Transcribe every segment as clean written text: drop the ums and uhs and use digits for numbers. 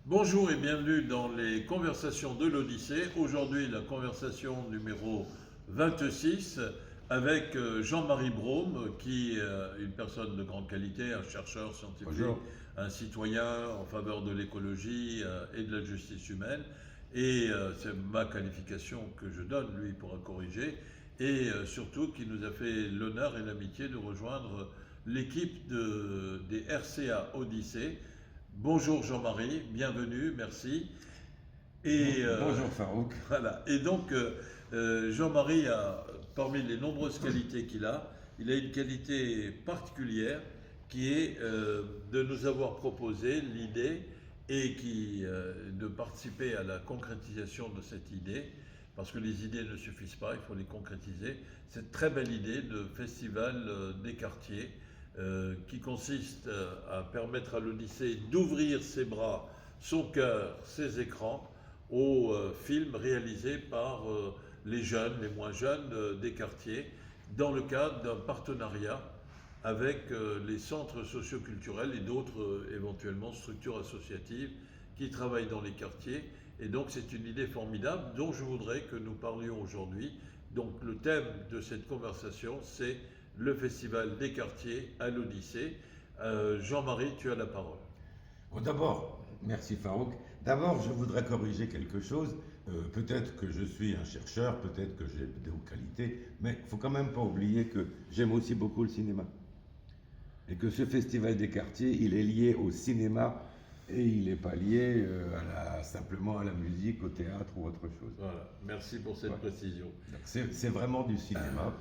Bonjour et bienvenue dans les conversations de l'Odyssée. Aujourd'hui, la conversation numéro 26 avec Jean-Marie Brome, qui est une personne de grande qualité, un chercheur scientifique, Bonjour. un citoyen en faveur de l'écologie et de la justice humaine. Et c'est ma qualification que je donne, lui il pourra corriger. Et surtout, qui nous a fait l'honneur et l'amitié de rejoindre l'équipe des RCA Odyssée. Bonjour Jean-Marie, bienvenue, merci. Et Bonjour Farouk. voilà. Et donc Jean-Marie a, parmi les nombreuses qualités qu'il a, il a une qualité particulière qui est de nous avoir proposé l'idée et de participer à la concrétisation de cette idée, parce que les idées ne suffisent pas, il faut les concrétiser. Cette très belle idée de festival des quartiers qui consiste à permettre à l'Odyssée d'ouvrir ses bras, son cœur, ses écrans aux films réalisés par les jeunes, les moins jeunes des quartiers, dans le cadre d'un partenariat avec les centres socioculturels et d'autres éventuellement structures associatives qui travaillent dans les quartiers. Et donc c'est une idée formidable dont je voudrais que nous parlions aujourd'hui. Donc le thème de cette conversation, c'est le Festival des quartiers à l'Odyssée. Jean-Marie, tu as la parole. Bon, d'abord, merci Farouk. D'abord, je voudrais corriger quelque chose. Peut-être que je suis un chercheur, peut-être que j'ai de hautes qualités, mais il faut quand même pas oublier que j'aime aussi beaucoup le cinéma. Et que ce festival des quartiers, il est lié au cinéma et il n'est pas lié simplement à la musique, au théâtre ou autre chose. Voilà, merci pour cette Ouais. précision. Donc c'est vraiment du cinéma.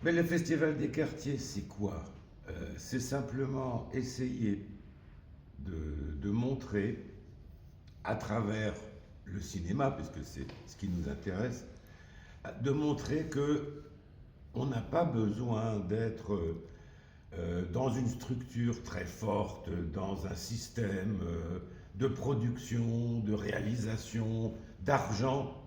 Mais le festival des quartiers, c'est quoi? C'est simplement essayer de montrer à travers le cinéma, puisque c'est ce qui nous intéresse, de montrer que on n'a pas besoin d'être dans une structure très forte, dans un système de production, de réalisation, d'argent,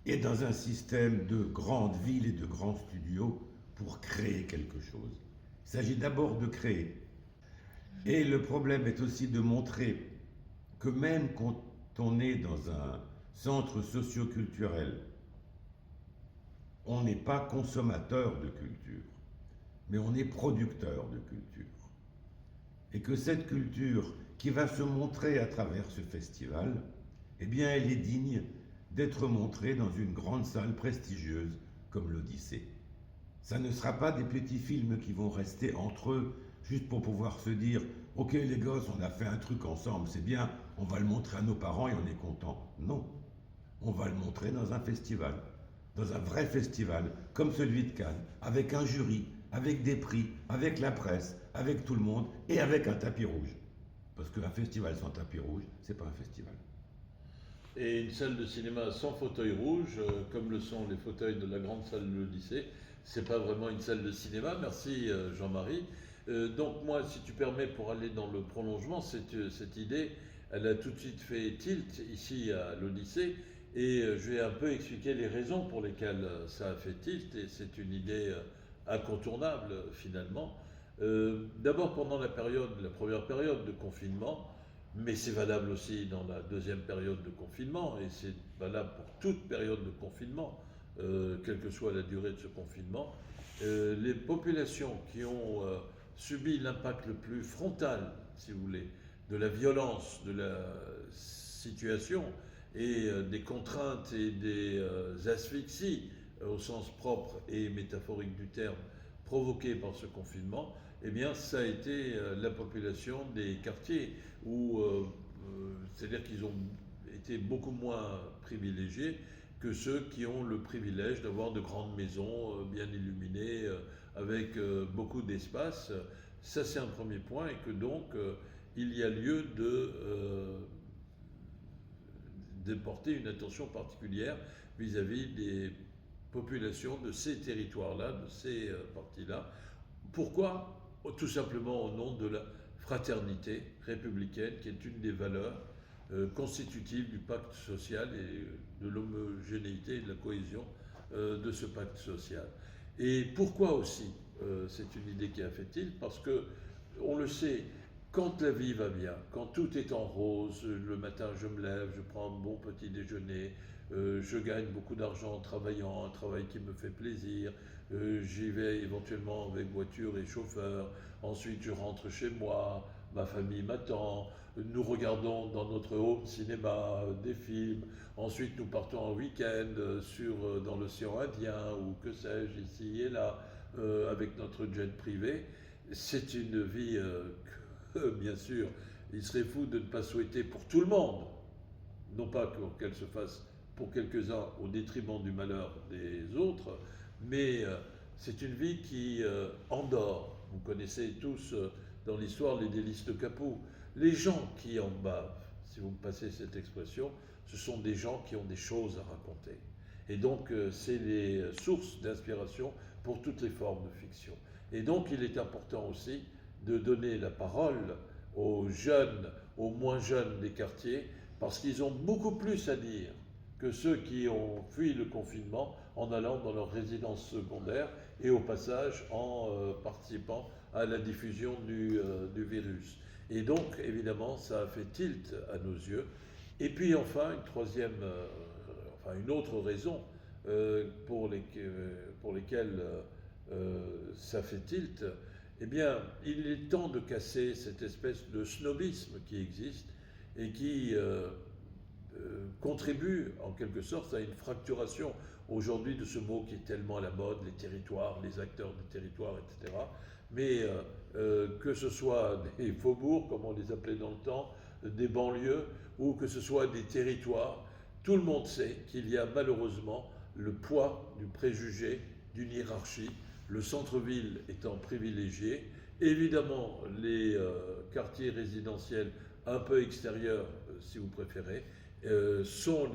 et dans un système de grandes villes et de grands studios pour créer quelque chose. Il s'agit d'abord de créer. Et le problème est aussi de montrer que même quand on est dans un centre socio-culturel, on n'est pas consommateur de culture, mais on est producteur de culture. Et que cette culture qui va se montrer à travers ce festival, eh bien elle est digne d'être montrée dans une grande salle prestigieuse comme l'Odyssée. Ça ne sera pas des petits films qui vont rester entre eux juste pour pouvoir se dire ok les gosses on a fait un truc ensemble, c'est bien, on va le montrer à nos parents et on est content. Non, on va le montrer dans un festival, dans un vrai festival comme celui de Cannes, avec un jury, avec des prix, avec la presse, avec tout le monde et avec un tapis rouge. Parce qu'un festival sans tapis rouge, c'est pas un festival. Et une salle de cinéma sans fauteuil rouge, comme le sont les fauteuils de la grande salle de l'Odyssée, c'est pas vraiment une salle de cinéma. Merci Jean-Marie. Donc moi, si tu permets, pour aller dans le prolongement, cette idée, elle a tout de suite fait tilt ici à l'Odyssée, et je vais un peu expliquer les raisons pour lesquelles ça a fait tilt, et c'est une idée incontournable finalement. D'abord pendant la première période de confinement, mais c'est valable aussi dans la deuxième période de confinement, et c'est valable pour toute période de confinement, quelle que soit la durée de ce confinement. Les populations qui ont subi l'impact le plus frontal, si vous voulez, de la violence de la situation et des contraintes et des asphyxies au sens propre et métaphorique du terme provoquées par ce confinement, eh bien, ça a été la population des quartiers où, c'est-à-dire qu'ils ont été beaucoup moins privilégiés que ceux qui ont le privilège d'avoir de grandes maisons bien illuminées, avec beaucoup d'espace. Ça, c'est un premier point, et que donc, il y a lieu de porter une attention particulière vis-à-vis des populations de ces territoires-là, de ces parties-là. Pourquoi? Tout simplement au nom de la fraternité républicaine, qui est une des valeurs constitutives du pacte social et de l'homogénéité et de la cohésion de ce pacte social. Et pourquoi aussi c'est une idée qui a fait tilt? Parce que, on le sait, quand la vie va bien, quand tout est en rose, le matin je me lève, je prends un bon petit déjeuner, je gagne beaucoup d'argent en travaillant, un travail qui me fait plaisir, j'y vais éventuellement avec voiture et chauffeur, ensuite je rentre chez moi, ma famille m'attend, nous regardons dans notre home cinéma des films, ensuite nous partons en week-end dans l'océan Indien ou que sais-je, ici et là, avec notre jet privé. C'est une vie bien sûr, il serait fou de ne pas souhaiter pour tout le monde, non pas qu'elle se fasse pour quelques-uns au détriment du malheur des autres, mais c'est une vie qui endort. Vous connaissez tous dans l'histoire les délices de Capoue. Les gens qui en bavent, si vous me passez cette expression, ce sont des gens qui ont des choses à raconter. Et donc, c'est les sources d'inspiration pour toutes les formes de fiction. Et donc, il est important aussi de donner la parole aux jeunes, aux moins jeunes des quartiers, parce qu'ils ont beaucoup plus à dire que ceux qui ont fui le confinement en allant dans leur résidence secondaire et au passage en participant à la diffusion du virus. Et donc, évidemment, ça a fait tilt à nos yeux. Et puis enfin, une autre raison pour lesquelles ça fait tilt, eh bien, il est temps de casser cette espèce de snobisme qui existe et qui contribue en quelque sorte à une fracturation aujourd'hui de ce mot qui est tellement à la mode, les territoires, les acteurs des territoires, etc. Mais que ce soit des faubourgs, comme on les appelait dans le temps, des banlieues, ou que ce soit des territoires, tout le monde sait qu'il y a malheureusement le poids du préjugé, d'une hiérarchie, le centre-ville étant privilégié. Évidemment, les quartiers résidentiels un peu extérieurs, si vous préférez, sont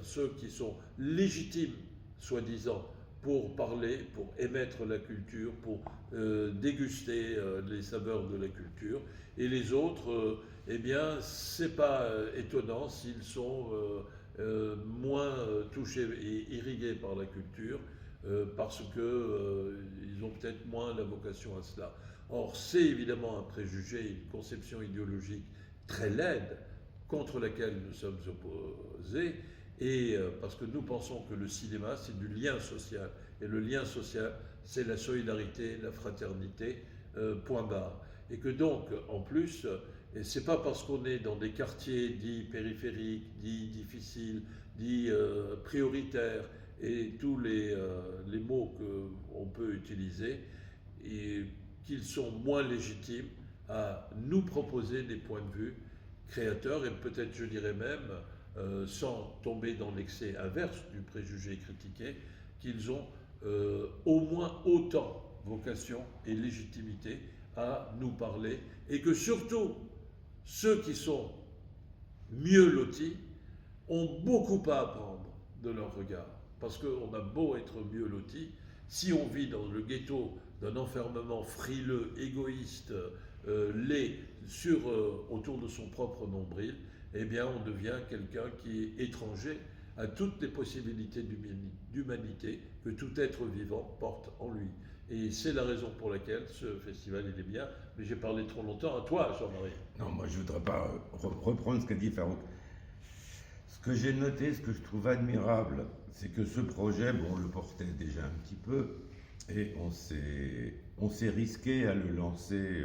ceux qui sont légitimes, soi-disant, pour parler, pour émettre la culture, pour déguster les saveurs de la culture. Et les autres, eh bien, c'est pas étonnant s'ils sont moins touchés et irrigués par la culture, parce qu'ils ont peut-être moins la vocation à cela. Or, c'est évidemment un préjugé, une conception idéologique très laide, contre laquelle nous sommes opposés, et parce que nous pensons que le cinéma, c'est du lien social. Et le lien social, c'est la solidarité, la fraternité, point barre. Et que donc, en plus, et c'est pas parce qu'on est dans des quartiers dits périphériques, dits difficiles, dits prioritaires, et tous les mots qu'on peut utiliser, et qu'ils sont moins légitimes à nous proposer des points de vue créateurs, et peut-être je dirais même, sans tomber dans l'excès inverse du préjugé critiqué, qu'ils ont au moins autant vocation et légitimité à nous parler, et que surtout, ceux qui sont mieux lotis ont beaucoup à apprendre de leur regard. Parce qu'on a beau être mieux lotis, si on vit dans le ghetto d'un enfermement frileux, égoïste, laid, autour de son propre nombril, eh bien on devient quelqu'un qui est étranger à toutes les possibilités d'humanité que tout être vivant porte en lui. Et c'est la raison pour laquelle ce festival il est bien, mais j'ai parlé trop longtemps. À toi, Jean-Marie. Non, moi je ne voudrais pas reprendre ce qu'a dit Farouk. Ce que j'ai noté, ce que je trouve admirable, c'est que ce projet, bon, on le portait déjà un petit peu, et on s'est risqué à le lancer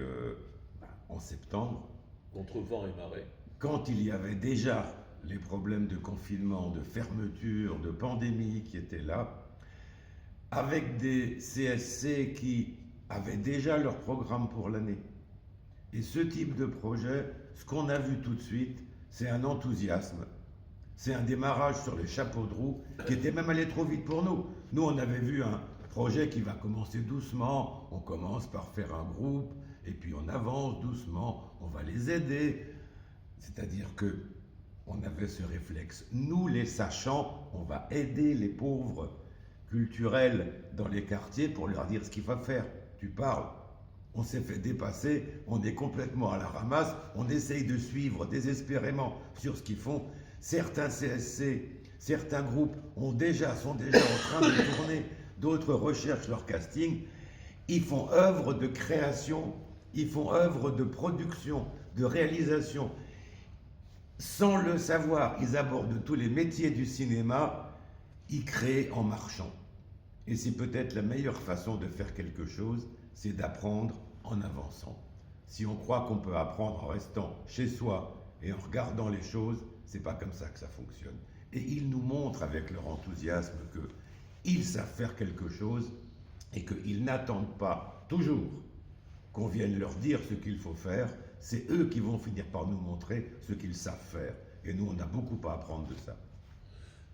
en septembre. Contre vent et marée. Quand il y avait déjà les problèmes de confinement, de fermeture, de pandémie qui étaient là, avec des CSC qui avaient déjà leur programme pour l'année. Et ce type de projet, ce qu'on a vu tout de suite, c'est un enthousiasme. C'est un démarrage sur les chapeaux de roue qui était même allé trop vite pour nous. Nous, on avait vu un projet qui va commencer doucement. On commence par faire un groupe et puis on avance doucement. On va les aider. C'est-à-dire que on avait ce réflexe. Nous, les sachants, on va aider les pauvres culturels dans les quartiers pour leur dire ce qu'il faut faire. Tu parles. On s'est fait dépasser, on est complètement à la ramasse, on essaye de suivre désespérément sur ce qu'ils font. Certains CSC, certains groupes sont déjà en train de tourner, d'autres recherchent leur casting. Ils font œuvre de création Ils font œuvre de production, de réalisation. Sans le savoir, ils abordent tous les métiers du cinéma, ils créent en marchant. Et c'est peut-être la meilleure façon de faire quelque chose, c'est d'apprendre en avançant. Si on croit qu'on peut apprendre en restant chez soi et en regardant les choses, c'est pas comme ça que ça fonctionne. Et ils nous montrent avec leur enthousiasme qu'ils savent faire quelque chose et qu'ils n'attendent pas toujours qu'on vienne leur dire ce qu'il faut faire. C'est eux qui vont finir par nous montrer ce qu'ils savent faire. Et nous, on a beaucoup à apprendre de ça.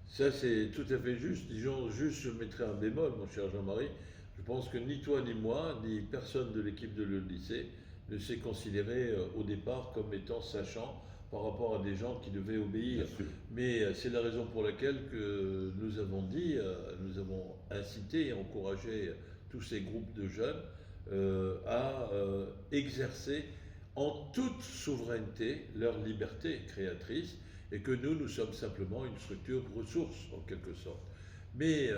Ça, c'est tout à fait juste. Disons, juste, je mettrai un bémol, mon cher Jean-Marie. Je pense que ni toi, ni moi, ni personne de l'équipe de le lycée ne s'est considéré au départ comme étant sachant par rapport à des gens qui devaient obéir. Mais c'est la raison pour laquelle que nous avons dit, nous avons incité et encouragé tous ces groupes de jeunes à exercer en toute souveraineté leur liberté créatrice, et que nous sommes simplement une structure ressource en quelque sorte. Mais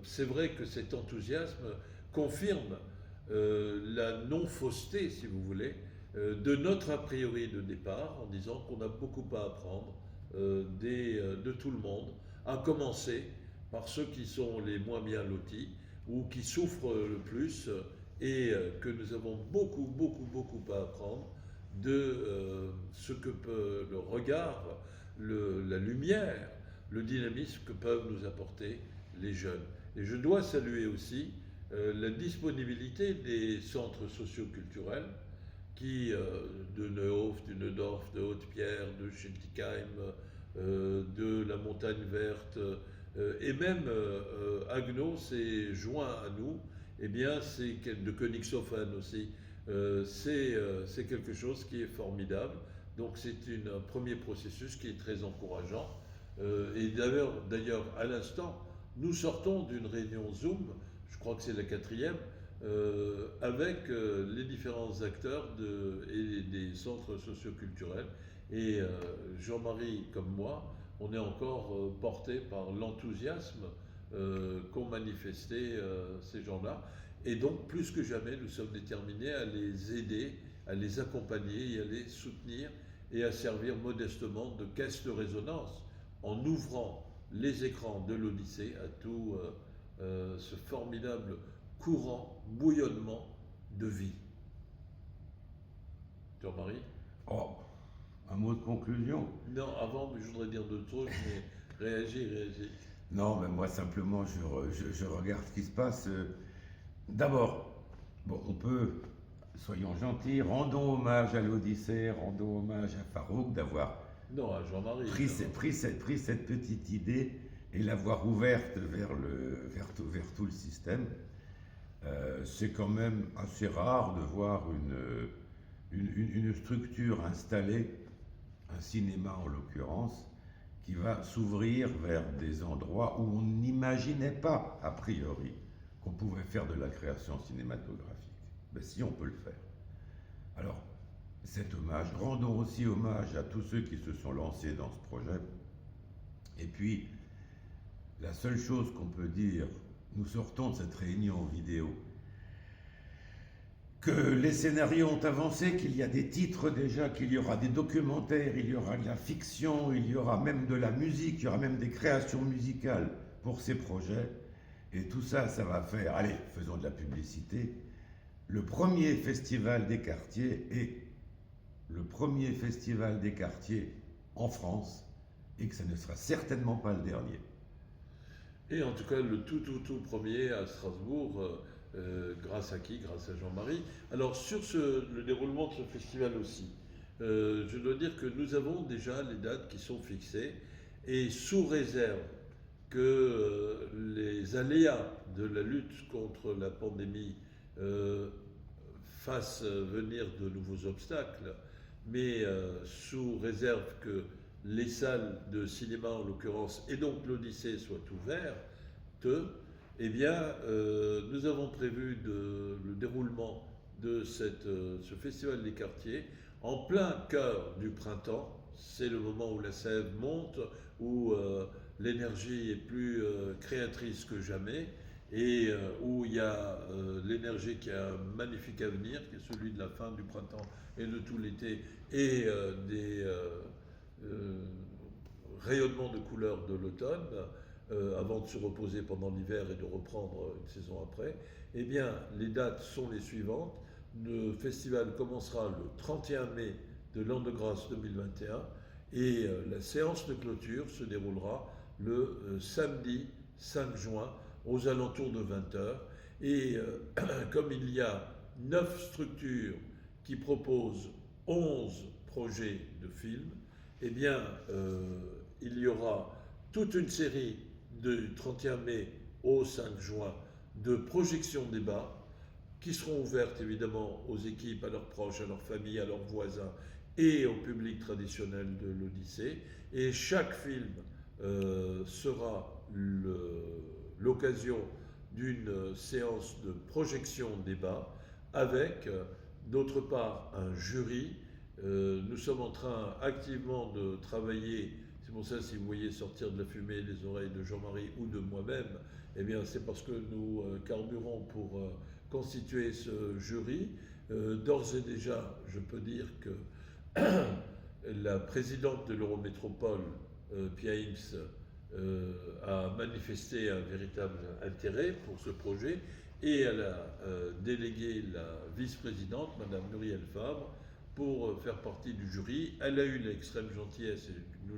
c'est vrai que cet enthousiasme confirme la non-fausseté, si vous voulez, de notre a priori de départ, en disant qu'on a beaucoup à apprendre de tout le monde, à commencer par ceux qui sont les moins bien lotis ou qui souffrent le plus, et que nous avons beaucoup à apprendre de ce que peut le regard, la lumière, le dynamisme que peuvent nous apporter les jeunes. Et je dois saluer aussi la disponibilité des centres socioculturels qui, de Neuhof, du Neudorf, de Haute-Pierre, de Schiltigheim, de la Montagne Verte, et même Agno s'est joint à nous. Eh bien, c'est de Königshofen aussi. C'est quelque chose qui est formidable. Donc c'est un premier processus qui est très encourageant. Et d'ailleurs, à l'instant, nous sortons d'une réunion Zoom, je crois que c'est la 4e, avec les différents acteurs et des centres socioculturels. Et Jean-Marie, comme moi, on est encore porté par l'enthousiasme qu'ont manifesté ces gens-là. Et donc, plus que jamais, nous sommes déterminés à les aider, à les accompagner et à les soutenir et à servir modestement de caisse de résonance en ouvrant les écrans de l'Odyssée à tout ce formidable courant, bouillonnement de vie. Jean-Marie ? Oh, un mot de conclusion? Non, avant, je voudrais dire deux trucs, mais réagis. Non, mais moi simplement, je regarde ce qui se passe. D'abord, bon, on peut, soyons gentils, rendons hommage à l'Odyssée, rendons hommage à Farouk d'avoir pris cette petite idée et l'avoir ouverte vers tout le système. C'est quand même assez rare de voir une structure installée, un cinéma en l'occurrence, qui va s'ouvrir vers des endroits où on n'imaginait pas, a priori, qu'on pouvait faire de la création cinématographique. Ben si, on peut le faire. Alors, cet hommage, rendons aussi hommage à tous ceux qui se sont lancés dans ce projet. Et puis, la seule chose qu'on peut dire, nous sortons de cette réunion vidéo, que les scénarios ont avancé, qu'il y a des titres déjà, qu'il y aura des documentaires, il y aura de la fiction, il y aura même de la musique, il y aura même des créations musicales pour ces projets. Et tout ça, ça va faire, allez, faisons de la publicité, le premier festival des quartiers est le premier festival des quartiers en France, et que ça ne sera certainement pas le dernier. Et en tout cas, le tout premier à Strasbourg, grâce à qui? Grâce à Jean-Marie. Alors, sur le déroulement de ce festival aussi, je dois dire que nous avons déjà les dates qui sont fixées, et sous réserve que les aléas de la lutte contre la pandémie fassent venir de nouveaux obstacles, mais sous réserve que les salles de cinéma, en l'occurrence, et donc l'Odyssée, soient ouvertes, eh bien, nous avons prévu le déroulement de ce festival des quartiers en plein cœur du printemps. C'est le moment où la sève monte, où l'énergie est plus créatrice que jamais, et où il y a l'énergie qui a un magnifique avenir, qui est celui de la fin du printemps et de tout l'été, et des rayonnements de couleurs de l'automne, avant de se reposer pendant l'hiver et de reprendre une saison après. Eh bien, les dates sont les suivantes. Le festival commencera le 31 mai de l'an de grâce 2021 et la séance de clôture se déroulera le samedi 5 juin aux alentours de 20h. Et comme il y a 9 structures qui proposent 11 projets de films, eh bien, il y aura toute une série du 31 mai au 5 juin de projections débats qui seront ouvertes évidemment aux équipes, à leurs proches, à leurs familles, à leurs voisins et au public traditionnel de l'Odyssée. Et chaque film sera l'occasion d'une séance de projection débat avec, d'autre part, un jury. Nous sommes en train activement de travailler. C'est pour ça, si vous voyez sortir de la fumée les oreilles de Jean-Marie ou de moi-même, eh bien, c'est parce que nous carburons pour constituer ce jury. D'ores et déjà, je peux dire que la présidente de l'Eurométropole, Pia Ims, a manifesté un véritable intérêt pour ce projet et elle a délégué la vice-présidente, Madame Muriel Fabre, pour faire partie du jury. Elle a eu l'extrême gentillesse, et nous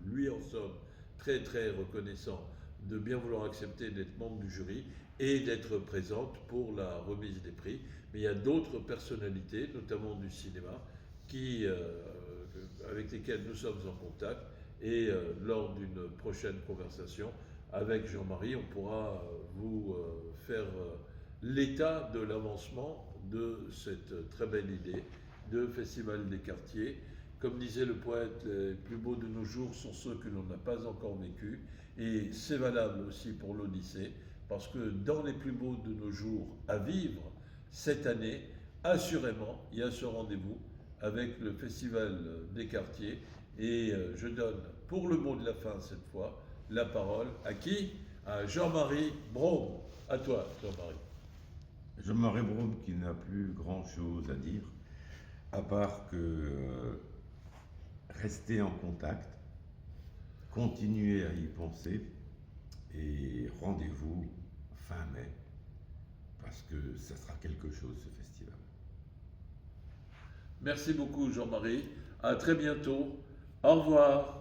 lui en sommes très très reconnaissants, de bien vouloir accepter d'être membre du jury et d'être présente pour la remise des prix. Mais il y a d'autres personnalités, notamment du cinéma, avec lesquelles nous sommes en contact. Et lors d'une prochaine conversation avec Jean-Marie, on pourra vous faire l'état de l'avancement de cette très belle idée de Festival des quartiers. Comme disait le poète, les plus beaux de nos jours sont ceux que l'on n'a pas encore vécus. Et c'est valable aussi pour l'Odyssée, parce que dans les plus beaux de nos jours à vivre, cette année, assurément, il y a ce rendez-vous avec le Festival des quartiers. Et je donne, pour le mot de la fin cette fois, la parole à qui? À Jean-Marie Braun. À toi, Jean-Marie. Jean-Marie Braun qui n'a plus grand-chose à dire, à part que rester en contact, continuer à y penser, et rendez-vous fin mai, parce que ça sera quelque chose ce festival. Merci beaucoup Jean-Marie, à très bientôt, au revoir.